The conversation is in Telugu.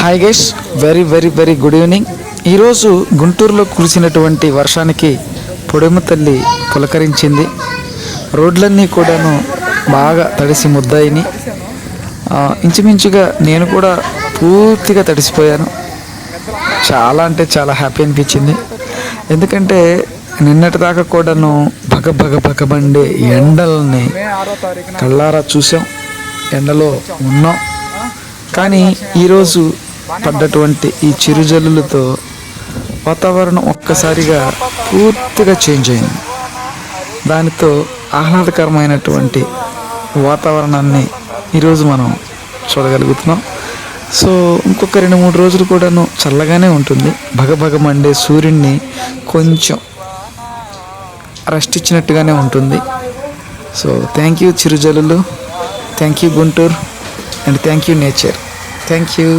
Hi guys, very very very good evening. ఈరోజు గుంటూరులో కురిసినటువంటి వర్షానికి పొడిమ తల్లి పులకరించింది. రోడ్లన్నీ కూడాను బాగా తడిసి ముద్దాయిని. ఇంచుమించుగా నేను కూడా పూర్తిగా తడిసిపోయాను. చాలా అంటే చాలా హ్యాపీ అనిపించింది. ఎందుకంటే నిన్నటి దాకా కూడాను భగబండే ఎండల్ని కళ్ళారా చూసాం, ఎండలో ఉన్నాం. కానీ ఈరోజు పడ్డటువంటి ఈ చిరుజల్లులతో వాతావరణం ఒక్కసారిగా పూర్తిగా చేంజ్ అయింది. దానితో ఆహ్లాదకరమైనటువంటి వాతావరణాన్ని ఈరోజు మనం చూడగలుగుతున్నాం. సో ఇంకొక 2-3 రోజులు కూడాను చల్లగానే ఉంటుంది. మండే సూర్యుడిని కొంచెం రెస్ట్ ఇచ్చినట్టుగానే ఉంటుంది. సో థ్యాంక్ యూ చిరుజల్లులు, thank you Guntur, and thank you nature. Thank you.